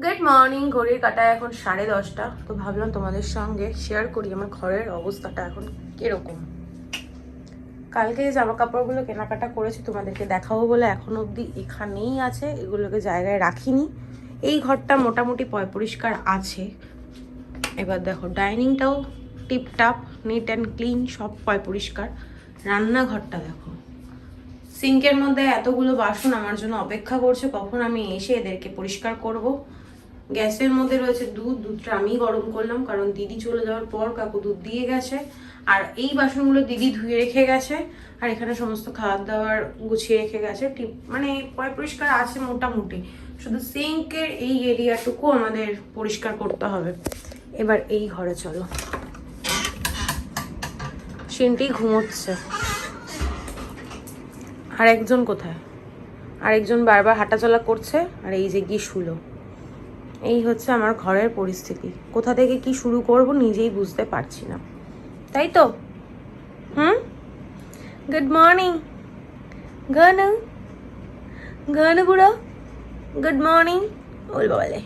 Good morning. ঘড়ির কাটায় এখন 10:30। তো ভাবলাম তোমাদের সঙ্গে শেয়ার করি আমার ঘরের অবস্থাটা এখন কিরকম। কালকে যে জামা কাপড়গুলো কেনাকাটা করেছি তোমাদেরকে দেখাবো বলে এখন অবধি এখানেই আছে, এগুলোকে জায়গায় রাখিনি। এই ঘরটা মোটামুটি পরিষ্কার আছে। এবার দেখো ডাইনিংটাও টিপটাপ নিট অ্যান্ড ক্লিন, সব পরিষ্কার। রান্নাঘরটা দেখো, সিঙ্কের মধ্যে এতগুলো বাসন আমার জন্য অপেক্ষা করছে কখন আমি এসে এদেরকে পরিষ্কার করব। গ্যাসের মধ্যে রয়েছে দুধটা আমি গরম করলাম, কারণ দিদি চলে যাওয়ার পর কাকু দুধ দিয়ে গেছে। আর এই বাসনগুলো দিদি ধুয়ে রেখে গেছে, আর এখানে সমস্ত খাবার দাবার গুছিয়ে রেখে গেছে। মানে পরিষ্কার আছে মোটামুটি, শুধু সিঙ্কের এই এরিয়াটুকু আমাদের পরিষ্কার করতে হবে। এবার এই ঘরে চলো। সিনটি ঘুমোচ্ছে, আর একজন কোথায়? আরেকজন বারবার হাঁটাচলা করছে, আর এই যে গিয়ে শুলো। এই হচ্ছে আমার ঘরের পরিস্থিতি। কোথা থেকে কি শুরু করব নিজেই বুঝতে পারছি না, তাই তো? গুড মর্নিং গানু, গানু বুড়ো, গুড মর্নিং। ওল বাবালে,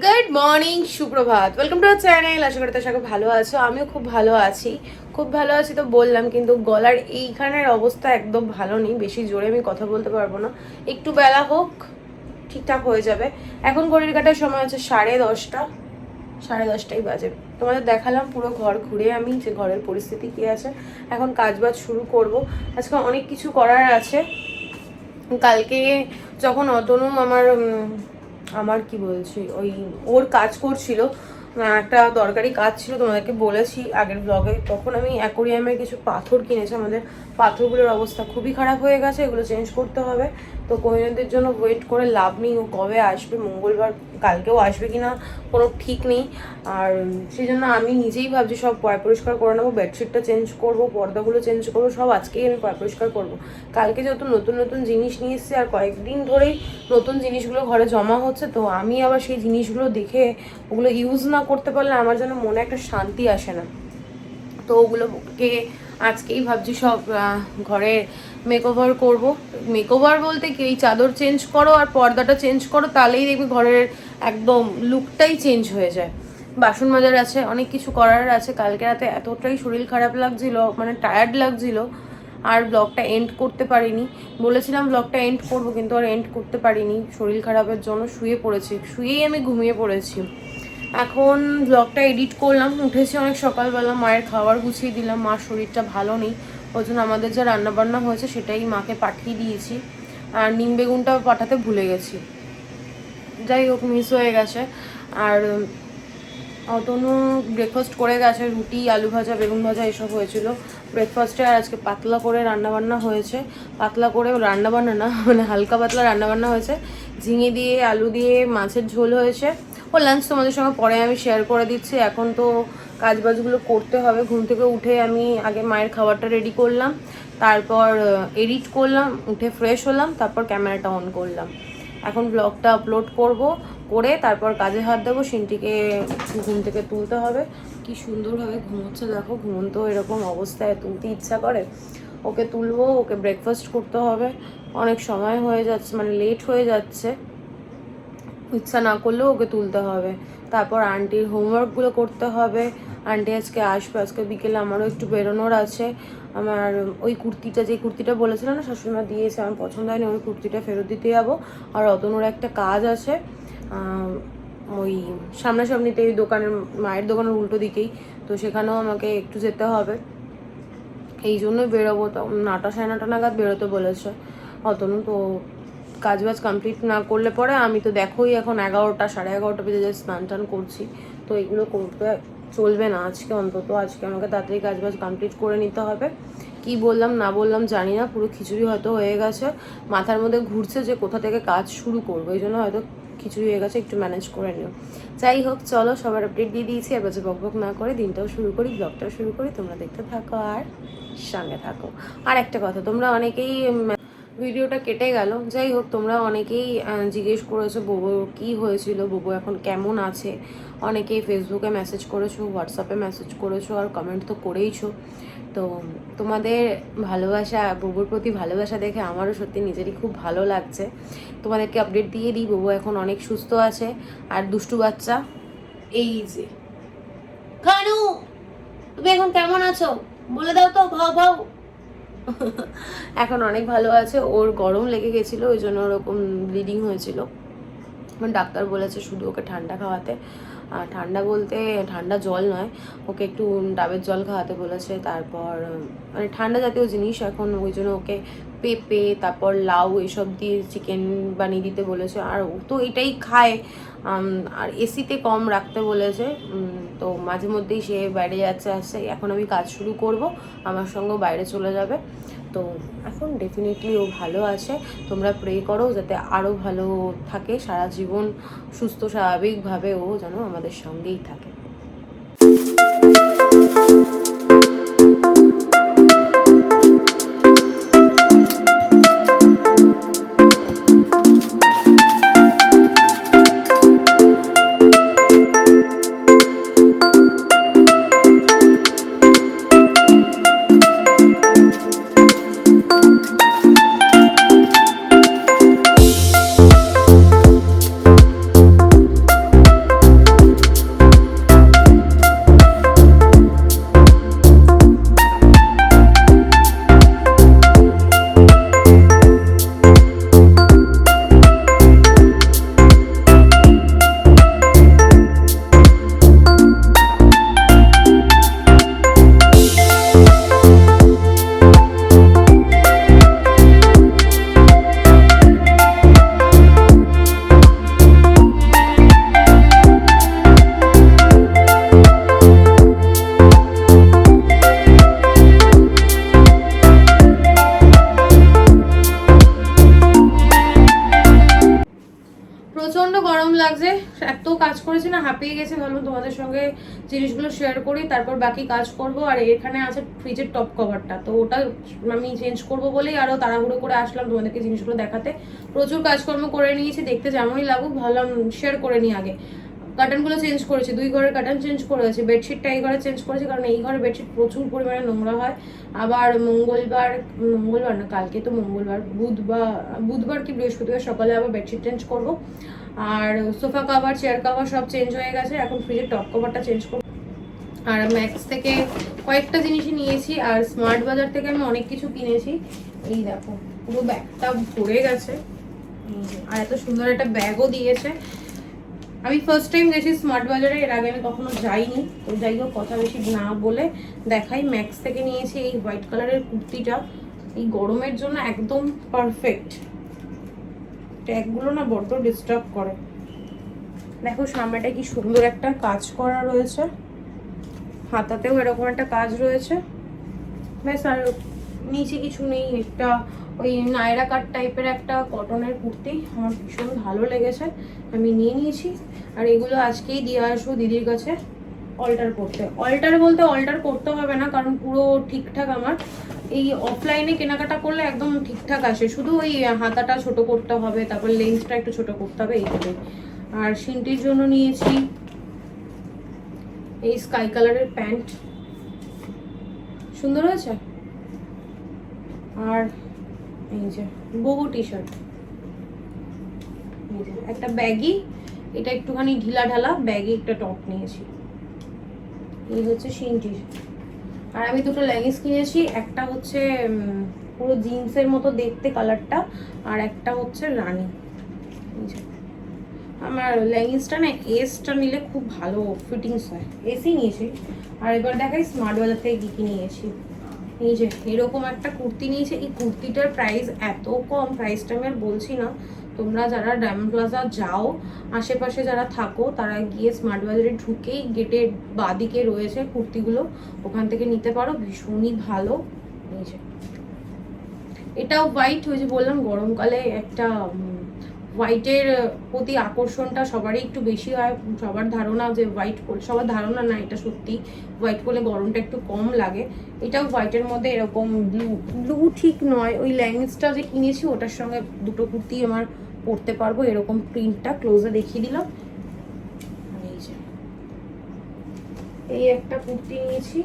গুড মর্নিং, সুপ্রভাত, ওয়েলকাম টু আওয়ার চ্যানেল। আশা করি তো সবাই ভালো আছো, আমিও খুব ভালো আছি। খুব ভালো আছি তো বললাম, কিন্তু গলার এইখানের অবস্থা একদম ভালো নেই। বেশি জোরে আমি কথা বলতে পারবো না, একটু বেলা হোক ঠিকঠাক হয়ে যাবে। এখন ঘড়ির কাটার সময় হচ্ছে 10:30, 10:30টাই বাজে। তোমাদের দেখালাম পুরো ঘর ঘুরে আমি যে ঘরের পরিস্থিতি কি আছে। এখন কাজবাজ শুরু করব। আজকে অনেক কিছু করার আছে। কালকে যখন অতনু আমার কি বলছি, ওর কাজ করছিল, একটা দরকারি কাজ ছিল, তোমাদেরকে বলেছি আগের ব্লগে। তখন আমি অ্যাকোরিয়ামের কিছু পাথর কিনেছি। আমাদের পাথরগুলোর অবস্থা খুবই খারাপ হয়ে গেছে, এগুলো চেঞ্জ করতে হবে। তো কোহিনুরদের জন্য ওয়েট করে লাভ নেই, ও কবে আসবে, মঙ্গলবার কালকেও আসবে কিনা কোনো ঠিক নেই। আর সেই জন্য আমি নিজেই ভাবছি সব পরিষ্কার করে নেবো। বেডশিটটা চেঞ্জ করবো, পর্দাগুলো চেঞ্জ করবো, সব আজকেই আমি পরিষ্কার করবো। কালকে যেহেতু নতুন নতুন জিনিস নিয়ে এসেছি, আর কয়েকদিন ধরেই নতুন জিনিসগুলো ঘরে জমা হচ্ছে, তো আমি আবার সেই জিনিসগুলো দেখে ওগুলো ইউজ না করতে পারলে আমার যেন মনে একটা শান্তি আসে না। তো ওগুলোকে আজকেই ভাবছি সব ঘরে মেকওভার করব। মেকওভার বলতে কি, এই চাদর চেঞ্জ করো আর পর্দাটা চেঞ্জ করো, তাহলেই দেখবি ঘরের একদম লুকটাই চেঞ্জ হয়ে যায়। বাসন মাজার আছে, অনেক কিছু করার আছে। কালকে রাতে এতটাই শরীর খারাপ লাগছিল, মানে টায়ার্ড লাগছিল, আর ব্লগটা এন্ড করতে পারিনি। বলেছিলাম ব্লগটা এন্ড করব, কিন্তু আর এন্ড করতে পারিনি শরীর খারাপের জন্য। শুয়েই আমি ঘুমিয়ে পড়েছি। এখন ব্লগটা এডিট করলাম, উঠেছি অনেক সকালবেলা, মায়ের খাবার গুছিয়ে দিলাম। মার শরীরটা ভালো নেই, ওই জন্য আমাদের যা রান্নাবান্না হয়েছে সেটাই মাকে পাঠিয়ে দিয়েছি। আর নিম বেগুনটা পাঠাতে ভুলে গেছি, যাই হোক মিস হয়ে গেছে। আর অতনু ব্রেকফাস্ট করে গেছে, রুটি, আলু ভাজা, বেগুন ভাজা এসব হয়েছিল ব্রেকফাস্টে। আর আজকে পাতলা করে রান্নাবান্না হয়েছে। পাতলা করে রান্নাবান্না না, মানে হালকা পাতলা রান্নাবান্না হয়েছে। ঝিঙে দিয়ে, আলু দিয়ে মাছের ঝোল হয়েছে। ও লাঞ্চ তোমাদের সঙ্গে পরে আমি শেয়ার করে দিচ্ছি। এখন তো কাজবাজগুলো করতে হবে। ঘুম থেকে উঠে আমি আগে মায়ের খাবারটা রেডি করলাম, তারপর এডিট করলাম, উঠে ফ্রেশ হলাম, তারপর ক্যামেরাটা অন করলাম। এখন ব্লগটা আপলোড করব, করে তারপর কাজে হাত দেবো। সিনটিকে ঘুম থেকে তুলতে হবে। কি সুন্দরভাবে ঘুমোচ্ছে দেখো, ঘুমন্ত এরকম অবস্থায় তুলতে ইচ্ছা করে। ওকে তুলবো, ওকে ব্রেকফাস্ট করতে হবে। অনেক সময় হয়ে যাচ্ছে, মানে লেট হয়ে যাচ্ছে, ইচ্ছা না করলেও ওকে তুলতে হবে। তারপর আন্টির হোমওয়ার্কগুলো করতে হবে। আন্টি আজকে আসবে, আজকে বিকেলে আমারও একটু বেরোনোর আছে। আমার ওই কুর্তিটা, যে কুর্তিটা বলেছিলাম না শাশুড়িমা দিয়েছে, আমার পছন্দ হয়নি, ওই কুর্তিটা ফেরত দিতে যাবো। আর অতনুর একটা কাজ আছে ওই সামনাসামনিতে, ওই দোকানের, মায়ের দোকানের উল্টো দিকেই, তো সেখানেও আমাকে একটু যেতে হবে। এই জন্যই বেরোবো। তো 9টা 9:30 নাগাদ বেরোতে বলেছে অতনু। তো কাজবাজ কমপ্লিট না করলে পরে, আমি তো দেখোই এখন 11টা 11:30 বেজে যায়, স্নান টান করছি। তো এগুলো করতে চলবে না আজকে, অন্তত আজকে আমাকে তাড়াতাড়ি কাজবাজ কমপ্লিট করে নিতে হবে। কি বললাম না বললাম জানি না, পুরো খিচুড়ি হয়তো হয়ে গেছে। মাথার মধ্যে ঘুরছে যে কোথা থেকে কাজ শুরু করবো, এই জন্য হয়তো খিচুড়ি হয়ে গেছে, একটু ম্যানেজ করে নিও। যাই হোক, চলো সবার আপডেট দিয়ে দিয়েছি। এবার যে বকবক না করে দিনটাও শুরু করি, ব্লগটাও শুরু করি। তোমরা দেখতে থাকো আর সঙ্গে থাকো। আর একটা কথা, তোমরা অনেকেই ভিডিওটা কেটে গেল। যাই হোক, তোমরা অনেকেই জিজ্ঞেস করেছো বোবো কি হয়েছিল, বোবো এখন কেমন আছে। অনেকেই ফেসবুকে মেসেজ করেছো, হোয়াটসঅ্যাপে মেসেজ করেছো, আর কমেন্ট তো করেইছো। তো তোমাদের ভালোবাসা, বোবোর প্রতি ভালোবাসা দেখে আমারও সত্যি নিজেরই খুব ভালো লাগছে। তোমাদেরকে আপডেট দিয়ে দিই, বোবো এখন অনেক সুস্থ আছে। আর দুষ্টু বাচ্চা এই যে খানু, তুমি এখন কেমন আছো বলে দাও তো, ভাও ভাও। এখন অনেক ভালো আছে। ওর গরম লেগে গেছিলো, ওই জন্য ওরকম ব্লিডিং হয়েছিল। ডাক্তার বলেছে শুধু ওকে ঠান্ডা খাওয়াতে। আর ঠান্ডা বলতে ঠান্ডা জল নয়, ওকে একটু ডাবের জল খাওয়াতে বলেছে। তারপর মানে ঠান্ডা জাতীয় জিনিস এখন, ওই জন্য ওকে পেঁপে তারপর লাউ এসব দিয়ে চিকেন বানিয়ে দিতে বলেছে। আর ও তো এটাই খায়। আর এসিতে কম রাখতে বলেছে। তো মাঝে মধ্যেই সে বাইরে যাচ্ছে আসছে। এখন আমি কাজ শুরু করব, আমার সঙ্গেও বাইরে চলে যাবে। তো এখন ডেফিনেটলি ও ভালো আছে। তোমরা প্রে করো যাতে আরও ভালো থাকে সারা জীবন, সুস্থ স্বাভাবিকভাবে ও যেন আমাদের সঙ্গেই থাকে। প্রচন্ড গরম লাগছে, এত কাজ করেছি না, হাঁপিয়ে গেছে। ভাবলাম তোমাদের সঙ্গে জিনিসগুলো শেয়ার করি, তারপর বাকি কাজ করব। আর এখানে আছে ফ্রিজের টপ কভারটা, তো ওটা আমি চেঞ্জ করব বলেই আরো তাড়াহুড়ো করে আসলাম তোমাদেরকে জিনিসগুলো দেখাতে। প্রচুর কাজকর্ম করে নিয়েছি, দেখতে যেমনই লাগুক ভাবলাম শেয়ার করে নিই আগে। কার্টনগুলো চেঞ্জ করেছি, 2 ঘরের কার্টন চেঞ্জ করেছি, বেডশিটটা এই ঘরে চেঞ্জ করেছি, কারণ এই ঘরে বেডশিট প্রচুর পরিমাণে নোংরা হয়। আবার মঙ্গলবার না, কালকে তো মঙ্গলবার, বুধবার কি বৃহস্পতিবার সকালে আবার বেডশিট চেঞ্জ করব। আর সোফা কভার, চেয়ার কভার সব চেঞ্জ হয়ে গেছে। এখন ফ্রিজের টপ কভারটা চেঞ্জ করব। আর ম্যাক্স থেকে কয়েকটা জিনিসই নিয়েছি, আর স্মার্ট বাজার থেকে আমি অনেক কিছু কিনেছি। এই দেখো পুরো ব্যাগটা ভরে গেছে। আর এত সুন্দর একটা ব্যাগও দিয়েছে। আমি ফার্স্ট টাইম গেছি স্মার্ট বাজারে, এর আগে আমি কখনো যাইনি। তো যাই হোক, কথা বেশি না বলে দেখাই। ম্যাক্স থেকে নিয়েছি এই হোয়াইট কালারের কুর্তিটা, এই গরমের জন্য একদম পারফেক্ট। ট্যাগগুলো না বড্ড ডিস্টার্ব করে। দেখো সামনেটা কি সুন্দর একটা কাজ করা রয়েছে, হাতাতেও এরকম একটা কাজ রয়েছে। ব্যাস, আর নিচে কিছু নেই। একটা ওই নায়রা কাট টাইপের একটা কটনের কুর্তি আমার ভীষণ ভালো লেগেছে, আমি নিয়ে নিয়েছি। আর এগুলো আজকেই দিয়ে আসবো দিদির কাছে অল্টার করতে। অল্টার বলতে অল্টার করতে হবে না, কারণ পুরো ঠিকঠাক আমার এই অফলাইনে কেনাকাটা করলে একদম ঠিকঠাক আসে। শুধু ওই হাতাটা ছোট করতে হবে, তারপর লেন্সটা একটু ছোট করতে হবে, এইগুলো। আর সিনটির জন্য নিয়েছি এই স্কাই কালারের প্যান্ট, সুন্দর হয়েছে। আর এই যে বোবো টি শার্ট, একটা ব্যাগি, এটা একটুখানি ঢিলা ঢালা ব্যাগি একটা টপ নিয়েছি। এই হচ্ছে সিনটির। আর আমি দুটো লেগিংস কিনেছি, একটা হচ্ছে পুরো জিন্সের মতো দেখতে কালারটা, আর একটা হচ্ছে রানী। আমার লেগিংসটা না এসটা নিলে খুব ভালো ফিটিংস হয়, এসই নিয়েছি। আর এবার দেখাই স্মার্ট বাজার থেকে কী কী নিয়েছি। এই যে এরকম একটা কুর্তি নিয়েছি। এই কুর্তিটার প্রাইস এত কম, প্রাইসটা আমি আর বলছি না। তোমরা যারা ডায়মন্ড প্লাজা যাও, আশেপাশে যারা থাকো, তারা গিয়ে স্মার্ট বাজারে ঢুকেই গেটের বাদিকে রয়েছে কুর্তিগুলো, ওখান থেকে নিতে পারো, ভীষণই ভালো। এই যে এটাও হোয়াইট, ওই যে বললাম গরমকালে একটা হোয়াইটের প্রতি আকর্ষণটা সবারই একটু বেশি হয়। সবার ধারণা যে হোয়াইট পরলে, সবার ধারণা না, এটা সত্যি, হোয়াইট পরলে গরমটা একটু কম লাগে। এটাও হোয়াইটের মধ্যে এরকম ব্লু ঠিক নয়, ওই লেগিংসটা যে কিনেছি ওটার সঙ্গে দুটো কুর্তি আমার পরতে পারবো, এরকম প্রিন্টটা ক্লোজে দেখিয়ে দিলাম। এই যে এই একটা কুর্তি নিয়েছি,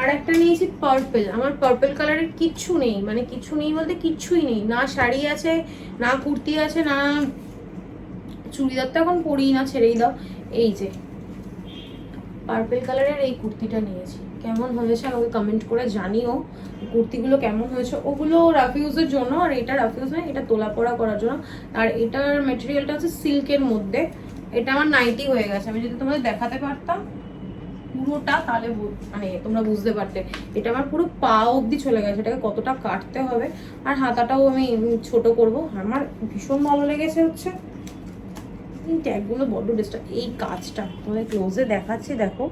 আর একটা নিয়েছি পার্পল। আমার পার্পল কালারের কিচ্ছু নেই, মানে কিচ্ছু নেই বলতে কিচ্ছুই নেই, না শাড়ি আছে, না কুর্তি আছে, না চুড়িদার তো এখন পরি না, ছেড়েই দাও। এই যে পার্পল কালারের এই কুর্তিটা নিয়েছি, কেমন হয়েছে আমাকে কমেন্ট করে জানিও। কুর্তিগুলো কেমন হয়েছে, ওগুলো রাফ ইউজের জন্য, আর এটা রাফ ইউজ নয়, এটা তোলা পড়া করার জন্য। আর এটার মেটেরিয়ালটা হচ্ছে সিল্কের মধ্যে। এটা আমার নাইটি হয়ে গেছে, আমি যদি তোমাদের দেখাতে পারতাম পুরোটা তাহলে মানে তোমরা বুঝতে পারতে। এটা আমার পুরো পা অবধি চলে গেছে, এটাকে কতটা কাটতে হবে। আর হাতাটাও আমি ছোট করব। আমার ভীষণ ভালো লেগেছে হচ্ছে এই ট্যাগগুলো, বড্ড ডিস্টার্ব। এই কাজটা তোমাদের ক্লোজে দেখাচ্ছি, দেখো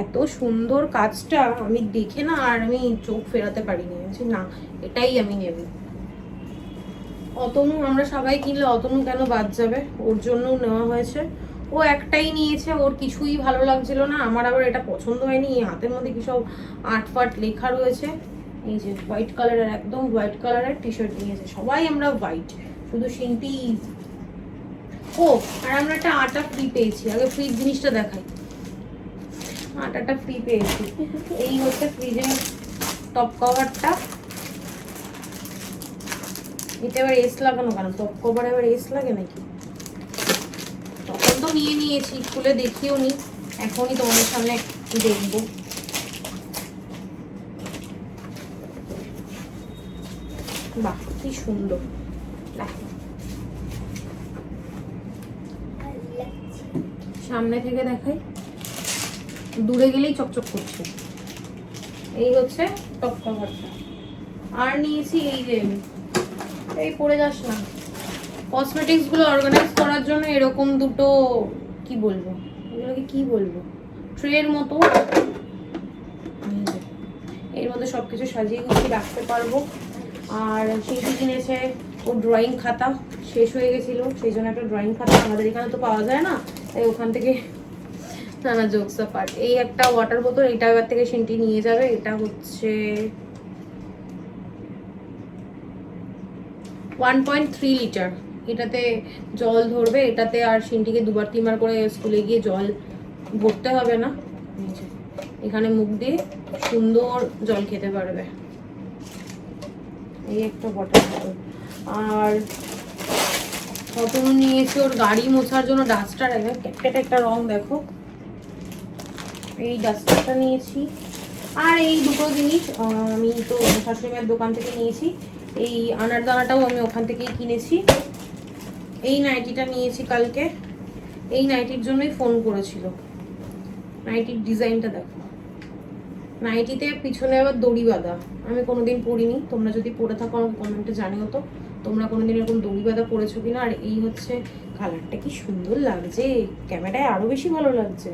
এত সুন্দর কাজটা, আমি দেখে না আর আমি চোখ ফেরাতে পারিনি, বলছি না এটাই আমি নেব। অতনু, আমরা সবাই কিনলে অতনু কেন বাদ যাবে, ওর জন্যও নেওয়া হয়েছে। ও একটাই নিয়েছে, ওর কিছুই ভালো লাগছিল না, আমার আবার এটা পছন্দ হয়নি। এই হাতের মধ্যে কি সব আটফাট লেখা রয়েছে। এই যে হোয়াইট কালারের, একদম হোয়াইট কালারের টি শার্ট নিয়েছে, সবাই আমরা হোয়াইট, শুধু সিনটি। ও আর আমরা একটা আটা ফ্রি পেয়েছি, আগে ফ্রিজ জিনিসটা দেখাই। আটাটা ফ্রি পেয়েছি, এই হচ্ছে ফ্রিজের টপ কভারটা। এটা এবার এস লাগানো কেন, টপ কভারে এবার এস লাগে নাকি? তখন তো নিয়ে নিয়েছি, খুলে দেখিও নি, এখনই তোমাদের সামনে দেখবো। বাহ কি সুন্দর, সামনে থেকে দেখাই, দূরে গেলেই চকচক করছে। এই হচ্ছে টপ কভারটা। আর নিয়েছি এই যে, এই পরে যাস না, কসমেটিক্স গুলো অর্গানাইজ করার জন্য এরকম দুটো, কি বলবো এগুলোকে, কি বলবো, ট্রের মতো। এর মধ্যে সবকিছু সাজিয়ে গুছিয়ে রাখতে পারবো। আর সেই কিনেছে ও ড্রয়িং খাতা, শেষ হয়ে গেছিল, সেই জন্য একটা ড্রয়িং খাতা, আমাদের এখানে তো পাওয়া যায় না, তাই ওখান থেকে নানা জোকস পার্ট। এই একটা ওয়াটার বোতল, এটা এবার থেকে সিনটি নিয়ে যাবে। এটা হচ্ছে 1.3 লিটার, এটাতে জল ধরবে, এটাতে আর সিনটিকে 2-3 বার করে স্কুলে গিয়ে জল ভরতে হবে না। এখানে মুখ দিয়ে সুন্দর জল খেতে পারবে। এই একটা ওয়াটার বোতল। আর কতন নিয়েছে ওর গাড়ি মোছার জন্য ডাস্টার, একদম ক্যাটকেট একটা রং, দেখো এই ডাস্টারটা নিয়েছি। আর এই দুটো জিনিস আমি তো শাশুড়ি মায়ের দোকান থেকে নিয়েছি। এই আনার দানাটাও আমি ওখান থেকেই কিনেছি। এই নাইটিটা নিয়েছি কালকে, এই নাইটির জন্যই ফোন করেছিল। নাইটির ডিজাইনটা দেখো, নাইটিতে পিছনে আবার দড়ি বাঁধা, আমি কোনোদিন পরিনি, তোমরা যদি পরে থাকো আমাকে কমেন্টে জানিও তো তোমরা কোনোদিন এরকম দড়ি বাঁধা পরেছো কিনা। আর এই হচ্ছে কালারটা, কি সুন্দর লাগছে, ক্যামেরায় আরো বেশি ভালো লাগছে।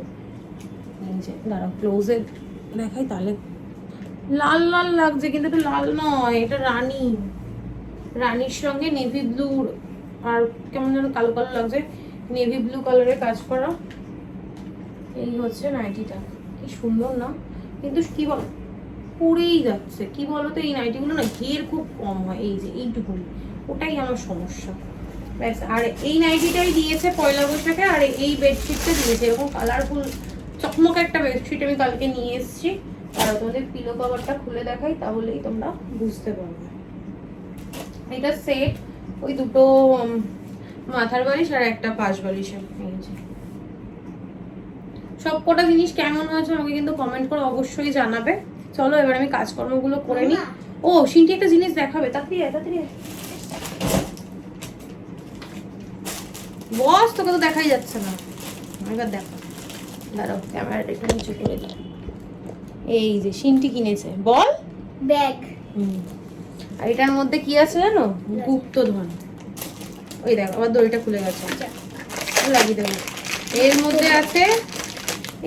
দাঁড়াও ক্লোজে দেখাই, তাহলে লাল লাল লাগছে, কিন্তু এটা লাল নয়, এটা রানী, রানীর সঙ্গে নেভি ব্লু, আর কেমন যেন কালো কালো লাগছে, নেভি ব্লু কালারের কাজ করা। এই হচ্ছে নাইটিটা, কি সুন্দর না, কিন্তু কি বল পরেই যাচ্ছে। কি বলতো, এই নাইটিগুলো না ঘের খুব কম হয়, এই যে এইটুকুনি, ওটাই আমার সমস্যা ব্যাস। আর এই নাইটিটাই দিয়েছে পয়লা বৈশাখে, আর এই বেডশিটটা দিয়েছে এরকম কালারফুল চকমক একটা বেডশিট আমি কালকে নিয়ে এসেছি। আর তোমাদের পিলো কভারটা খুলে দেখাই, তাহলেই তোমরা বুঝতে পারবে। এটা সেট, ওই দুটো মাথার বালিশ আর একটা পাশ বালিশের। সব কটা জিনিস কেমন হয়েছে আমাকে কিন্তু কমেন্ট করে অবশ্যই জানাবে। চলো এবার আমি কাজকর্মগুলো করে নিই। ও সিনটি একটা জিনিস দেখাবে, তাড়াতাড়ি তাড়াতাড়ি বস, তোকে তো দেখাই যাচ্ছে না, এবার দেখো, দাঁড়াও ক্যামেরাটা একটু নিচু করে দিই। এই যে সিনটি কিনেছে, বল ব্যাগ। আর এটার মধ্যে কি আছে জানো, গুপ্তধন। ওই দেখো আবার দড়িটা খুলে গেছে, লাগিয়ে দেবো। এর মধ্যে আছে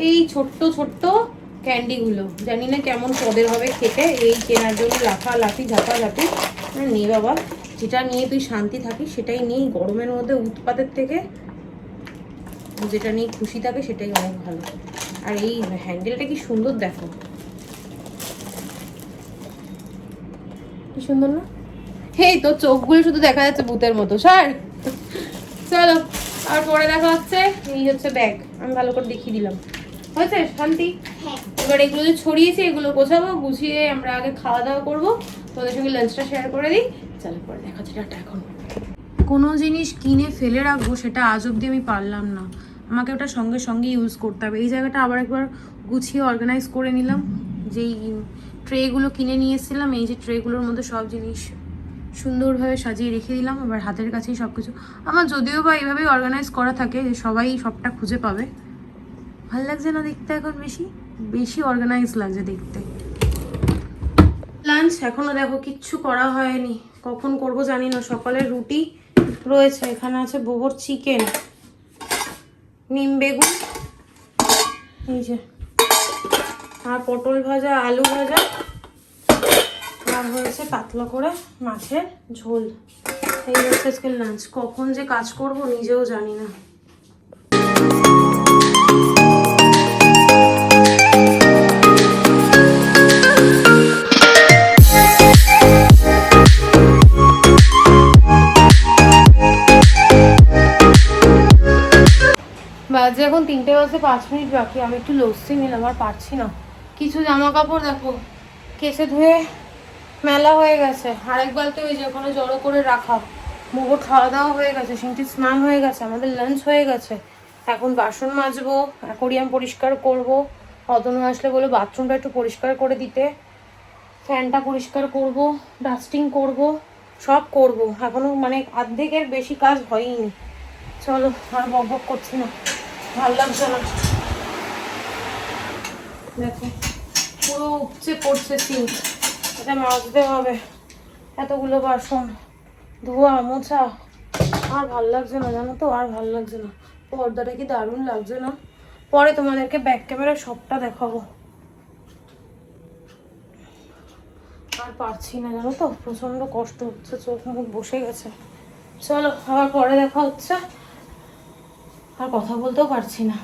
এই ছোট্ট ছোট্ট ক্যান্ডিগুলো, জানি না কেমন পদের হবে খেতে, এই কেনার জন্য লাফালাফি ঝাপাঝাপি। নে বাবা, যেটা নিয়ে তুই শান্তি থাকিস সেটাই নিয়ে, গরমের মধ্যে উৎপাতের থেকে যেটা নিয়ে খুশি থাকে সেটাই অনেক ভালো। আর এই হ্যান্ডেলটা কি সুন্দর, দেখো কি সুন্দর না? হেই, তোর চোখগুলো শুধু দেখা যাচ্ছে ভূতের মতো, স্যার। চলো আর পরে দেখা হচ্ছে। এই হচ্ছে ব্যাগ, আমি ভালো করে দেখিয়ে দিলাম। হয়েছে শান্তি? এবার এগুলো যে ছড়িয়েছি এগুলো গোছাবো, গুছিয়ে আমরা আগে খাওয়া দাওয়া করবো, তোদের সঙ্গে লাঞ্চটা শেয়ার করে দিই। চলো পরে দেখা হচ্ছে, টাটা। এখন কোনো জিনিস কিনে ফেলে রাখবো সেটা আজ অব্দি আমি পারলাম না, আমাকে ওটা সঙ্গে সঙ্গে ইউজ করতে হবে। এই জায়গাটা আবার একবার গুছিয়ে অর্গানাইজ করে নিলাম। যেই ট্রেগুলো কিনে নিয়ে এসেছিলাম, এই যে ট্রেগুলোর মধ্যে সব জিনিস সুন্দরভাবে সাজিয়ে রেখে দিলাম। এবার হাতের কাছেই সব কিছু আমার, যদিও বা এইভাবেই অর্গানাইজ করা থাকে যে সবাই সবটা খুঁজে পাবে। ভাল লাগছে না দেখতে? এখন বেশি বেশি অর্গানাইজ লাগছে দেখতে। লাঞ্চ এখনো দেখো কিচ্ছু করা হয়নি, কখন করব জানি না। সকালের রুটি রয়েছে, এখানে আছে বোবর চিকেন, নিম বেগুন, এই যে, আর পটল ভাজা, আলু ভাজা, আর হয়েছে পাতলা করে মাছের ঝোল। এই হচ্ছে আজকে লাঞ্চ। কখন যে কাজ করব নিজেও জানি না। বাজে এখন 3:05 বাকি। আমি একটু লস্যি নিলাম, আর পারছি না। কিছু জামা কাপড় দেখো কেসে ধুয়ে মেলা হয়ে গেছে, আরেক বালতি ওই যে ওখানে জড়ো করে রাখা। মোগো খাওয়া দাওয়া হয়ে গেছে, সিংটির স্নান হয়ে গেছে, আমাদের লাঞ্চ হয়ে গেছে। এখন বাসন মাজবো, অ্যাকোরিয়াম পরিষ্কার করব। অতনু আসলে বলে বাথরুমটা একটু পরিষ্কার করে দিতে, ফ্যানটা পরিষ্কার করব, ডাস্টিং করব, সব করব। এখনো মানে অর্ধেকের বেশি কাজ হয়নি। চলো আর বক করছি না, ভালো লাগছে না। দেখো পুরো উপচে পড়ছে সিঙ্ক, এটা মাজতে হবে। এতগুলো বাসন ধোয়া মোছা, আর ভালো লাগছে না জানো তো, আর ভালো লাগছে না। পর্দাটা কি দারুণ লাগছে না? পরে তোমাদেরকে ব্যাক ক্যামেরা সবটা দেখাবো। আর পারছি না জানো তো, প্রচন্ড কষ্ট হচ্ছে, চোখ মুখ বসে গেছে। চলো আবার পরে দেখা হচ্ছে, আর কথা বলতেও পারছি না।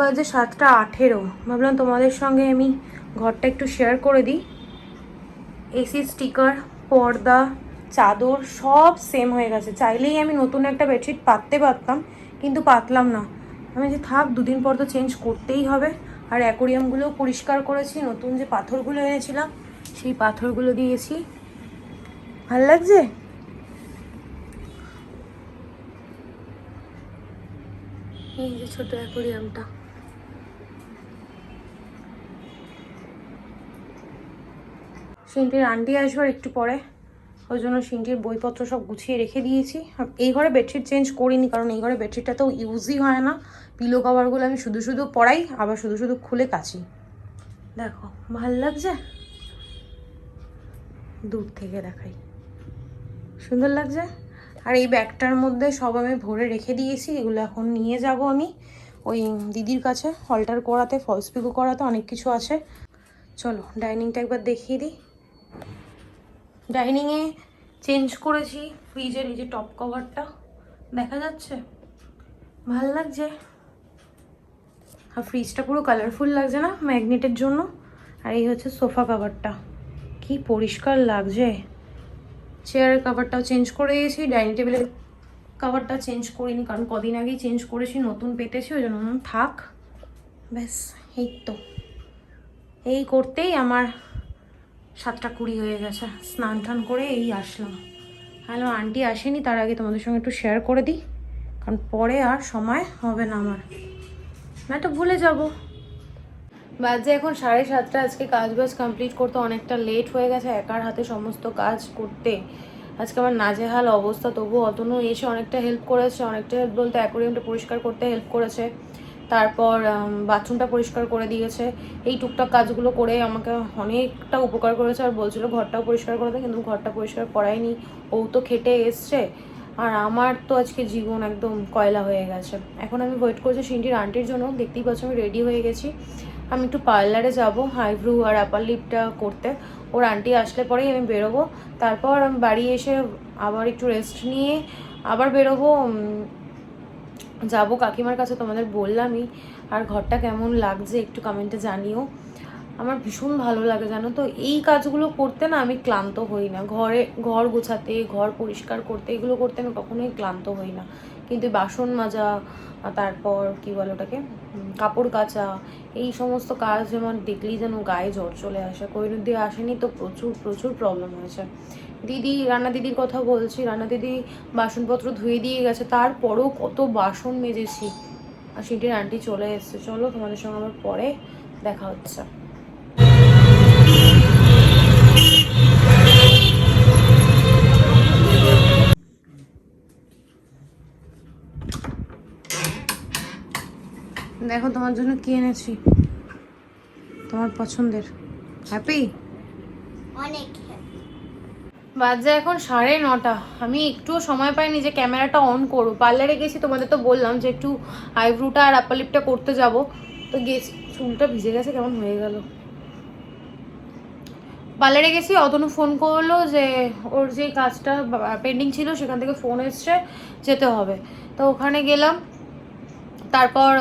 বাজে 7:18। ভাবলাম তোমাদের সঙ্গে আমি ঘরটা একটু শেয়ার করে দিই। এসি স্টিকার, পর্দা, চাদর সব সেম হয়ে গেছে। চাইলেই আমি নতুন একটা বেডশিট পাততে পারতাম, কিন্তু পাতলাম না। আমি যে থাক, দুদিন পর তো চেঞ্জ করতেই হবে। আর অ্যাকোরিয়ামগুলোও পরিষ্কার করেছি, নতুন যে পাথরগুলো এনেছিলাম সেই পাথরগুলো দিয়েছি। ভাল লাগছে? এই যে ছোট অ্যাকোরিয়ামটা, সিনটির আন্টি আসবার একটু পরে, ওই জন্য সিনটির বইপত্র সব গুছিয়ে রেখে দিয়েছি। এই ঘরে বেডশিট চেঞ্জ করিনি, কারণ এই ঘরে বেডশিটটা তো ইউজই হয় না। পিলো কভারগুলো আমি শুধু শুধু পরাই, আবার শুধু শুধু খুলে কাচি। দেখো ভাল লাগছে, দূর থেকে দেখাই, সুন্দর লাগছে। আর এই ব্যাগটার মধ্যে সব আমি ভরে রেখে দিয়েছি। এগুলো এখন নিয়ে যাব আমি ওই দিদির কাছে, অল্টার করাতে, ফলস পিকো করাতে, অনেক কিছু আছে। চলো ডাইনিংটা একবার দেখিয়ে দিই। ডাইনিংয়ে চেঞ্জ করেছি ফ্রিজের এই যে টপ কভারটা, দেখা যাচ্ছে? ভাল লাগছে। আর ফ্রিজটা পুরো কালারফুল লাগছে না ম্যাগনেটের জন্য? আর এই হচ্ছে সোফা কভারটা, কি পরিষ্কার লাগছে। চেয়ারের কভারটাও চেঞ্জ করে দিয়েছি, ডাইনিং টেবিলের কভারটা চেঞ্জ করিনি, কারণ কদিন আগেই চেঞ্জ করেছি, নতুন পেতেছি, ওই জন্য থাক। ব্যাস এই তো, এই করতেই আমার 7:20 হয়ে গেছে। স্নান টান করে এই আসলাম। হ্যালো, আন্টি আসেনি, তার আগে তোমাদের সঙ্গে একটু শেয়ার করে দিই, কারণ পরে আর সময় হবে না আমার, আমি তো ভুলে যাব। বাজে এখন 7:30। আজকে কাজ বাজ কমপ্লিট করতে অনেকটা লেট হয়ে গেছে, একার হাতে সমস্ত কাজ করতে আজকে আমার নাজেহাল অবস্থা। তবু অতনু এসে অনেকটা হেল্প করেছে, অনেকটা হেল্প বলতে অ্যাকোয়ারিয়ামটা পরিষ্কার করতে হেল্প করেছে, তারপর বাথরুমটা পরিষ্কার করে দিয়েছে। এই টুকটাক কাজগুলো করে আমাকে অনেকটা উপকার করেছে। আর বলছিল ঘরটাও পরিষ্কার করে দেয়, কিন্তু ঘরটা পরিষ্কার করায়নি। ও তো খেটে এসছে, আর আমার তো আজকে জীবন একদম কয়লা হয়ে গেছে। এখন আমি ওয়েট করছি সিন্টির আন্টির জন্য। দেখতেই পাচ্ছ আমি রেডি হয়ে গেছি, আমি একটু পার্লারে যাব আইব্রু আর আপার লিপটা করতে। ওর আন্টি আসলে পরেই আমি বেরোবো। তারপর আমি বাড়ি এসে আবার একটু রেস্ট নিয়ে আবার বেরোবো, যাবো কাকিমার কাছে। তোমাদের বললামই। আর ঘরটা কেমন লাগছে একটু কমেন্টে জানিও। আমার ভীষণ ভালো লাগে জানো তো, এই কাজগুলো করতে না আমি ক্লান্ত হই না। ঘর গোছাতে, ঘর পরিষ্কার করতে, এগুলো করতে আমি কখনোই ক্লান্ত হই না। কিন্তু বাসন মাজা, তারপর কি বলো ওটাকে, কাপড় কাচা, এই সমস্ত কাজ যেমন দেখলেই যেন গায়ে জ্বর চলে আসে। কোহিনুর দিয়ে আসেনি তো প্রচুর প্রচুর প্রবলেম হয়েছে। রান্না দিদির কথা বলছি, রান্না দিদি বাসনপত্র ধুয়ে দিয়ে গেছে, তারপরেও কত বাসন মেজেছি। আর সিটির আন্টি চলে এসছে। চলো তোমাদের সঙ্গে আবার পরে দেখা হচ্ছে। দেখো তোমার জন্য কি এনেছি, তোমার পছন্দের। হ্যাপি? অনেক। বাজে এখন 9:30। আমি একটুও সময় পাইনি যে ক্যামেরাটা অন করবো। পার্লারে গেছি, তোমাদের তো বললাম যে একটু আইব্রুটা আর আপার লিপটা করতে যাব। তো গেছি, চুলটা ভিজে গেছে, কেমন হয়ে গেল। পার্লারে গেছি, অতনু ফোন করলো যে ওর যে কাজটা পেন্ডিং ছিল সেখান থেকে ফোন এসছে, যেতে হবে। তো ওখানে গেলাম, তারপর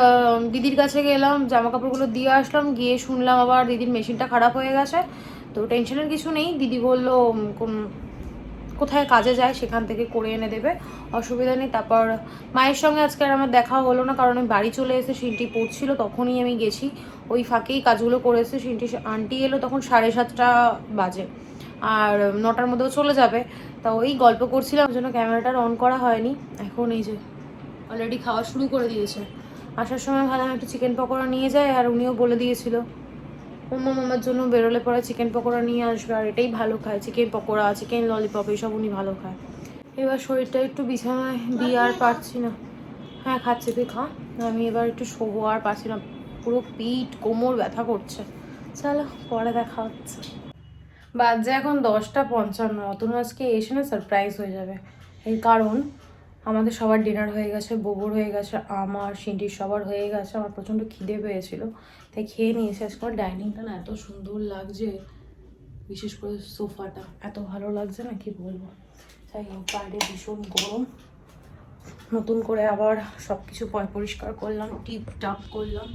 দিদির কাছে গেলাম, জামা কাপড়গুলো দিয়ে আসলাম। গিয়ে শুনলাম আবার দিদির মেশিনটা খারাপ হয়ে গেছে। তো টেনশনের কিছু নেই, দিদি বললো কোথায় কাজে যায় সেখান থেকে করে এনে দেবে, অসুবিধা নেই। তারপর মায়ের সঙ্গে আজকে আর আমার দেখা হলো না, কারণ আমি বাড়ি চলে এসে সিনটি পড়ছিল, তখনই আমি গেছি। ওই ফাঁকেই কাজগুলো করে এসে সিনটি আন্টি এলো তখন 7:30 বাজে, আর 9টার মধ্যেও চলে যাবে। তা ওই গল্প করছিলাম, ওই জন্য ক্যামেরাটা অন করা হয়নি। এখন এই যে অলরেডি খাওয়া শুরু করে দিয়েছে। আসার সময় ভাবলাম একটু চিকেন পকোড়া নিয়ে যায়, আর উনিও বলে দিয়েছিল মামার জন্য বেরোলে পরে চিকেন পকোড়া নিয়ে আসবে, আর এটাই ভালো খায়, চিকেন পকোড়া, চিকেন ললিপপ, এইসব উনি ভালো খায়। এবার শরীরটা একটু বিছানায় দিয়ে আর পারছি না। হ্যাঁ খাচ্ছে, তুই খা। আমি এবার একটু শোবো, আর পারছি না, পুরো পিঠ কোমর ব্যথা করছে। চলো পরে দেখা হচ্ছে। বাজে এখন 10:55। অতনু আজকে এসে না সারপ্রাইজ হয়ে যাবে। এর কারণ আমাদের সবার ডিনার হয়ে গেছে, বোবর হয়ে গেছে, আমার সিন্টির সবার হয়ে গেছে। আমার প্রচণ্ড খিদে পেয়েছিল, তাই খেয়ে নিয়েছি। আজকে ডাইনিংটা না এত সুন্দর লাগছে, বিশেষ করে সোফাটা এত ভালো লাগছে না কি বলবো। তাই বাইরে ভীষণ গরম, নতুন করে আবার সব কিছু পরিষ্কার করলাম, টিপ টাপ করলাম।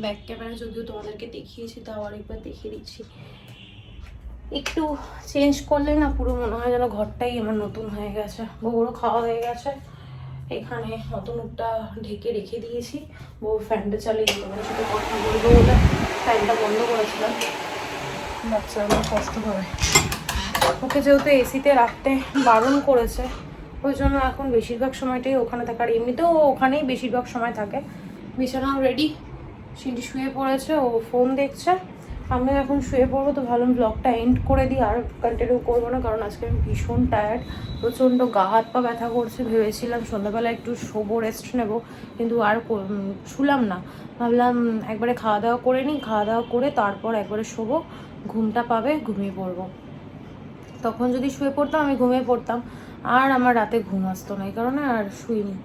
ব্যাক ক্যামেরা যদিও তোমাদেরকে দেখিয়েছি, তাও আরেকবার দেখিয়ে দিচ্ছি। একটু চেঞ্জ করলে না পুরো মনে হয় যেন ঘরটাই আমার নতুন হয়ে গেছে। বউরও খাওয়া হয়ে গেছে, এখানে নতুনটা ঢেকে রেখে দিয়েছি। বউ ফ্যানটা চালিয়ে তোমাদের সাথে কথা বলবো বলে ফ্যানটা বন্ধ করেছিলাম, বাচ্চা আমার কষ্ট হবে। ওকে যেহেতু এসিতে রাখতে বারণ করেছে, ওই জন্য এখন বেশিরভাগ সময়টাই ওখানে থাকে। আর এমনিতেও ওখানেই বেশিরভাগ সময় থাকে। বিছানাও রেডি, সিন্টি শুয়ে পড়েছে, ও ফোন দেখছে, আমি এখন শুয়ে পড়বো। তো ভালো ব্লগটা এন্ড করে দিই, আর কন্টিনিউ করবো না, কারণ আজকে আমি ভীষণ টায়ার্ড, প্রচণ্ড গা হাত পা ব্যথা করছে। ভেবেছিলাম সন্ধ্যাবেলা একটু শোবো, রেস্ট নেবো, কিন্তু আর শুলাম না। ভাবলাম একবারে খাওয়া দাওয়া করে নিই, খাওয়া দাওয়া করে তারপর একবারে শোবো, ঘুমটা পাবে, ঘুমিয়ে পড়বো। তখন যদি শুয়ে পড়তাম আমি ঘুমিয়ে পড়তাম, আর আমার রাতে ঘুম আসতো না, এই কারণে আর শুইনি।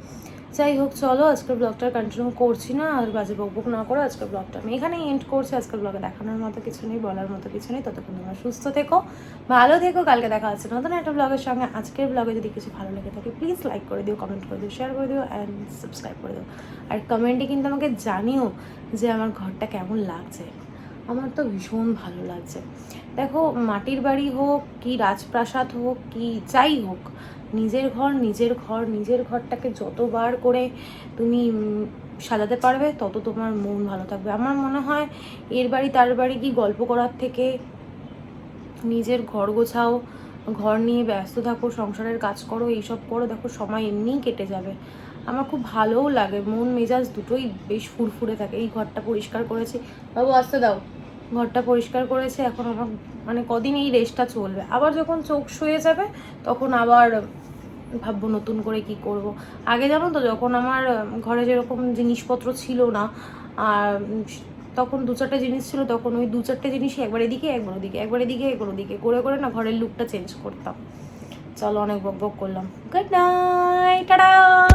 যাই হোক, চলো আজকের ব্লগটা কন্টিনিউ করছি না, আর বাজে বকবক না করে আজকের ব্লগটা আমি এখানেই এন্ড করছি। আজকের ব্লগে দেখানোর মতো কিছু নেই, বলার মতো কিছু নেই। ততক্ষণ তোমরা সুস্থ থেকো, ভালো থেকো, কালকে দেখা হচ্ছে নতুন একটা ব্লগের সঙ্গে। আজকের ব্লগে যদি কিছু ভালো লেগে থাকে প্লিজ লাইক করে দিও, কমেন্ট করে দিও, শেয়ার করে দিও অ্যান্ড সাবস্ক্রাইব করে দিও। আর কমেন্টে কিন্তু আমাকে জানিও যে আমার ঘরটা কেমন লাগছে। আমার তো ভীষণ ভালো লাগছে। দেখো, মাটির বাড়ি হোক কি রাজপ্রাসাদ হোক কি যাই হোক, নিজের ঘর নিজের ঘর, নিজের ঘরটাকে যতবার করে তুমি সাজাতে পারবে তত তোমার মন ভালো থাকবে। আমার মনে হয় এর বাড়ি তার বাড়ি কি গল্প করার থেকে নিজের ঘর গোছাও, ঘর নিয়ে ব্যস্ত থাকো, সংসারের কাজ করো, এইসব করো, দেখো সময় এমনিই কেটে যাবে। আমার খুব ভালোও লাগে, মন মেজাজ দুটোই বেশ ফুরফুরে থাকে। এই ঘরটা পরিষ্কার করেছি, বাবু আসতে দাও, ঘরটা পরিষ্কার করেছে, এখন আমার মানে কদিন এই রেস্টটা চলবে, আবার যখন চোখ শুয়ে যাবে তখন আবার ভাববো নতুন করে কি করব। আগে জানো তো, যখন আমার ঘরে যেরকম জিনিসপত্র ছিল না, আর তখন 2-4টে জিনিস ছিল, তখন ওই 2-4টে জিনিসই একবার এদিকে একবার ওদিকে, একবার এদিকে একবার ওদিকে করে করে না ঘরের লুকটা চেঞ্জ করতাম। চলো, অনেক বক বক করলাম, গুড নাইট, টাটা।